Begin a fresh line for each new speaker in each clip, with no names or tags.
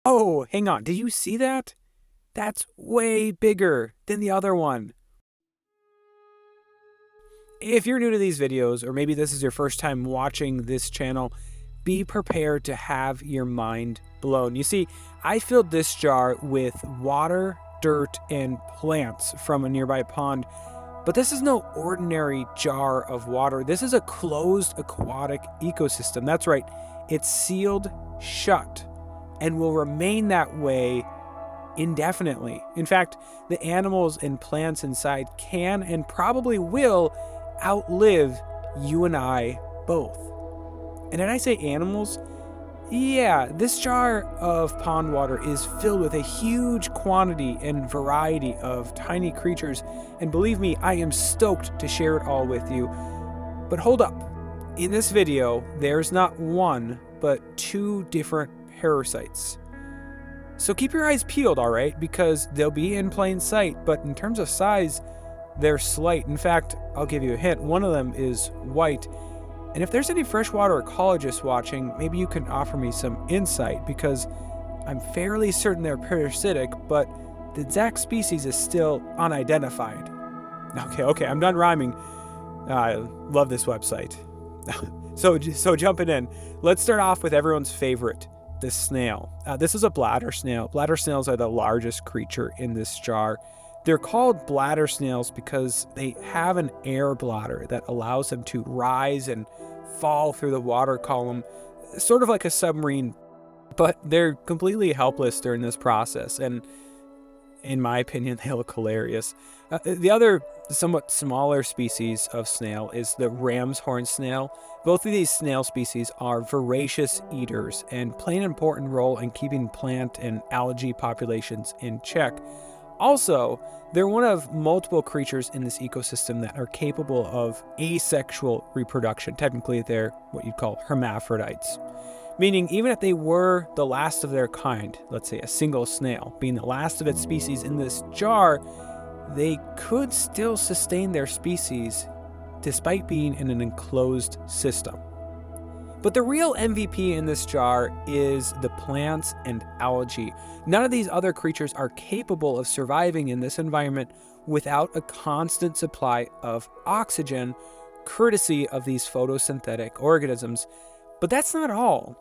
Oh, hang on. Did you see that? That's way bigger than the other one. If you're new to these videos, or maybe this is your first time watching this channel, be prepared to have your mind blown. You see, I filled this jar with water, dirt, and plants from a nearby pond, but this is no ordinary jar of water. This is a closed aquatic ecosystem. That's right, it's sealed shut and will remain that way indefinitely. In fact, the animals and plants inside can and probably will outlive you and I both. And did I say animals? Yeah, this jar of pond water is filled with a huge quantity and variety of tiny creatures, and believe me, I am stoked to share it all with you. But hold up. In this video, there's not one, but two different parasites. So keep your eyes peeled, alright, because they'll be in plain sight, but in terms of size, they're slight. In fact, I'll give you a hint. One of them is white. And if there's any freshwater ecologists watching, maybe you can offer me some insight, because I'm fairly certain they're parasitic, but the exact species is still unidentified. Okay, I'm done rhyming. I love this website. So jumping in, let's start off with everyone's favorite, the snail. This is a bladder snail. Bladder snails are the largest creature in this jar. They're called bladder snails because they have an air bladder that allows them to rise and fall through the water column, sort of like a submarine, but they're completely helpless during this process, and in my opinion, they look hilarious. The other somewhat smaller species of snail is the ram's horn snail. Both of these snail species are voracious eaters and play an important role in keeping plant and algae populations in check. Also, they're one of multiple creatures in this ecosystem that are capable of asexual reproduction. Technically, they're what you'd call hermaphrodites. Meaning, even if they were the last of their kind, let's say a single snail, being the last of its species in this jar, they could still sustain their species despite being in an enclosed system. But the real MVP in this jar is the plants and algae. None of these other creatures are capable of surviving in this environment without a constant supply of oxygen, courtesy of these photosynthetic organisms. But that's not all.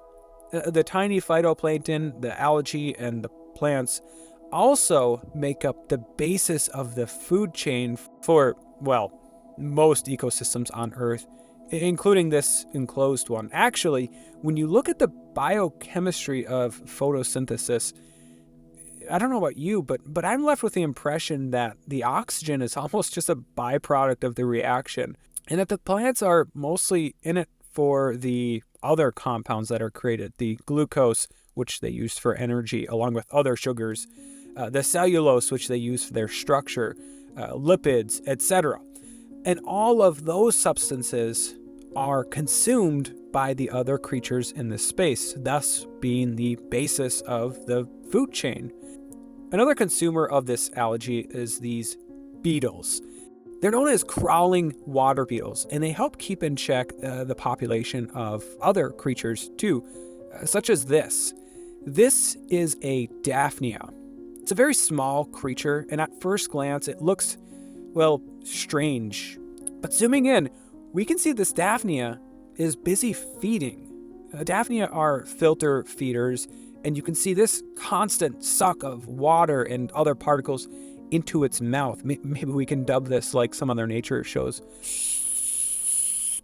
The tiny phytoplankton, the algae, and the plants also make up the basis of the food chain for, well, most ecosystems on Earth, including this enclosed one. Actually, when you look at the biochemistry of photosynthesis, I don't know about you, but I'm left with the impression that the oxygen is almost just a byproduct of the reaction, and that the plants are mostly in it for the other compounds that are created, the glucose, which they use for energy, along with other sugars, the cellulose, which they use for their structure, lipids, etc. And all of those substances are consumed by the other creatures in this space, thus being the basis of the food chain. Another consumer of this algae is these beetles. They're known as crawling water beetles, and they help keep in check the population of other creatures too, such as this. This is a Daphnia. It's a very small creature, and at first glance it looks, well, strange. But zooming in, we can see this Daphnia is busy feeding. Daphnia are filter feeders, and you can see this constant suck of water and other particles into its mouth. Maybe we can dub this like some other nature shows.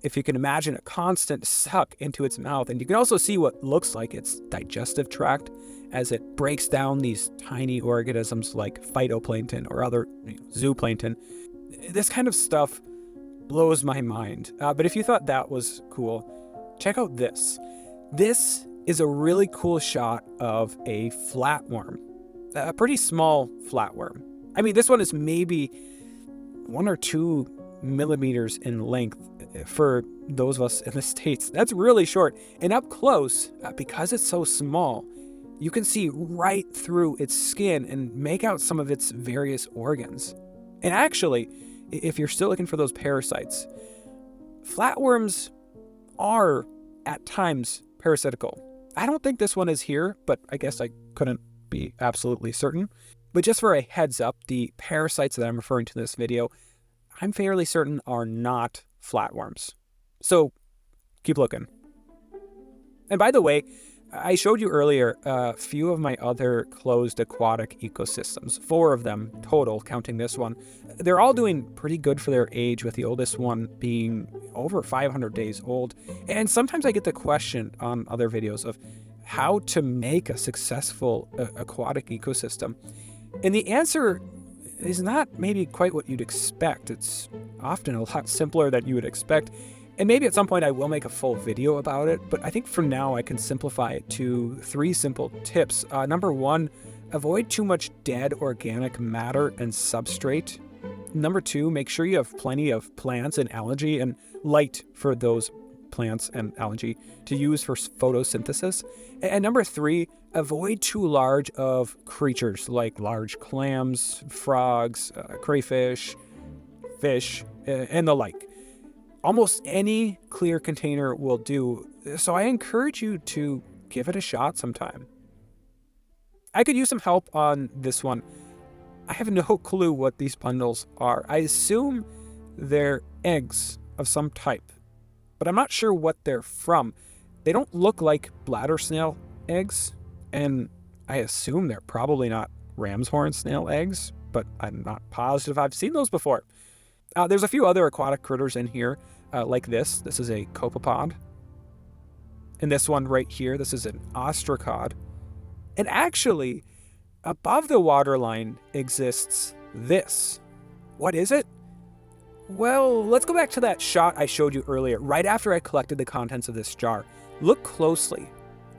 If you can imagine a constant suck into its mouth, and you can also see what looks like its digestive tract as it breaks down these tiny organisms like phytoplankton or other zooplankton. This kind of stuff blows my mind. But if you thought that was cool, check out this. This is a really cool shot of a flatworm, a pretty small flatworm. I mean, this one is maybe 1 or 2 millimeters in length for those of us in the States. That's really short. And up close, because it's so small, you can see right through its skin and make out some of its various organs. And actually, if you're still looking for those parasites, flatworms are at times parasitical. I don't think this one is here, but I guess I couldn't be absolutely certain. But just for a heads up, the parasites that I'm referring to in this video, I'm fairly certain are not flatworms. So keep looking. And by the way, I showed you earlier a few of my other closed aquatic ecosystems, 4 of them total, counting this one. They're all doing pretty good for their age, with the oldest one being over 500 days old. And sometimes I get the question on other videos of how to make a successful aquatic ecosystem. And the answer is not maybe quite what you'd expect. It's often a lot simpler than you would expect. And maybe at some point I will make a full video about it, but I think for now I can simplify it to 3 simple tips. Number 1, avoid too much dead organic matter and substrate. Number 2, make sure you have plenty of plants and algae and light for those plants and algae to use for photosynthesis. And number 3, avoid too large of creatures like large clams, frogs, crayfish, fish, and the like. Almost any clear container will do, so I encourage you to give it a shot sometime. I could use some help on this one. I have no clue what these bundles are. I assume they're eggs of some type, but I'm not sure what they're from. They don't look like bladder snail eggs, and I assume they're probably not ram's horn snail eggs, but I'm not positive I've seen those before. There's a few other aquatic critters in here, like this. This is a copepod. And this one right here, this is an ostracod. And actually, above the waterline exists this. What is it? Well, let's go back to that shot I showed you earlier, right after I collected the contents of this jar. Look closely,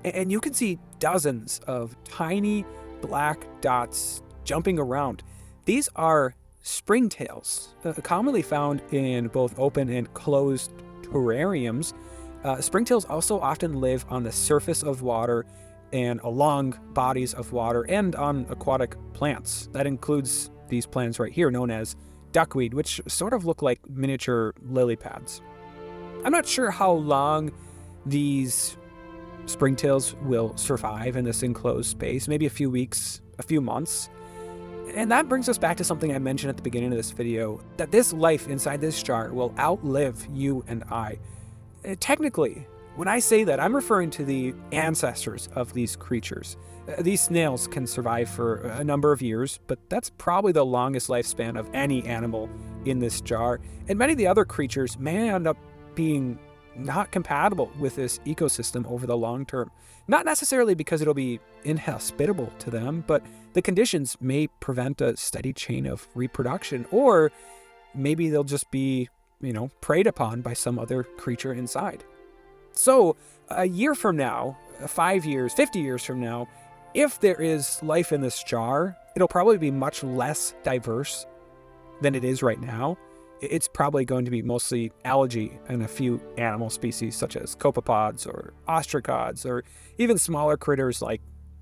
and you can see dozens of tiny black dots jumping around. These are springtails, commonly found in both open and closed terrariums. Springtails also often live on the surface of water and along bodies of water and on aquatic plants. That includes these plants right here known as duckweed, which sort of look like miniature lily pads. I'm not sure how long these springtails will survive in this enclosed space, maybe a few weeks, a few months. And that brings us back to something I mentioned at the beginning of this video, that this life inside this jar will outlive you and I. Technically, when I say that, I'm referring to the ancestors of these creatures. These snails can survive for a number of years, but that's probably the longest lifespan of any animal in this jar. And many of the other creatures may end up being not compatible with this ecosystem over the long term. Not necessarily because it'll be inhospitable to them, but the conditions may prevent a steady chain of reproduction, or maybe they'll just be, preyed upon by some other creature inside. So a year from now, 5 years, 50 years from now, if there is life in this jar, it'll probably be much less diverse than it is right now. It's probably going to be mostly algae and a few animal species such as copepods or ostracods, or even smaller critters like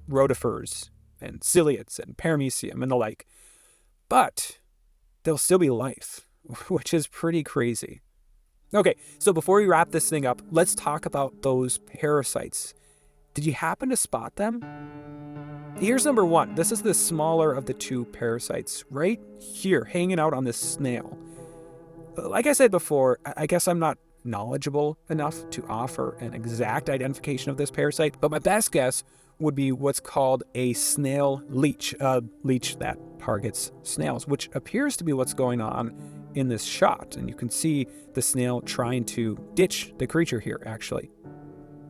rotifers and ciliates and paramecium and the like. But there'll still be life, which is pretty crazy. Okay, so before we wrap this thing up, let's talk about those parasites. Did you happen to spot them? Here's number 1. This is the smaller of the 2 parasites, right here, hanging out on this snail. Like I said before, I guess I'm not knowledgeable enough to offer an exact identification of this parasite, but my best guess would be what's called a snail leech, a leech that targets snails, which appears to be what's going on in this shot. And you can see the snail trying to ditch the creature here, actually.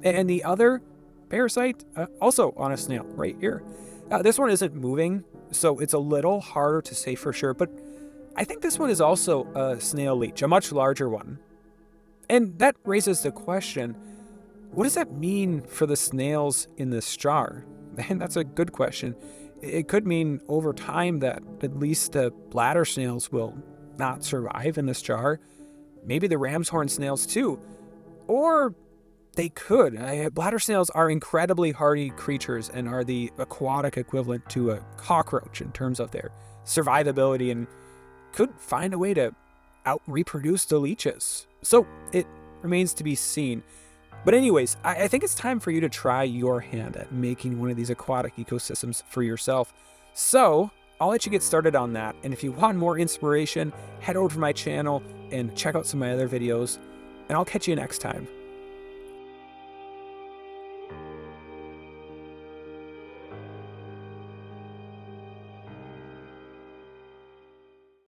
And the other parasite, also on a snail right here. This one isn't moving, so it's a little harder to say for sure, but I think this one is also a snail leech, a much larger one. And that raises the question, what does that mean for the snails in this jar? And that's a good question. It could mean over time that at least the bladder snails will not survive in this jar. Maybe the ram's horn snails too. Or they could. Bladder snails are incredibly hardy creatures and are the aquatic equivalent to a cockroach in terms of their survivability, and could find a way to out-reproduce the leeches. So it remains to be seen. But anyways, I think it's time for you to try your hand at making one of these aquatic ecosystems for yourself. So I'll let you get started on that. And if you want more inspiration, head over to my channel and check out some of my other videos. And I'll catch you next time.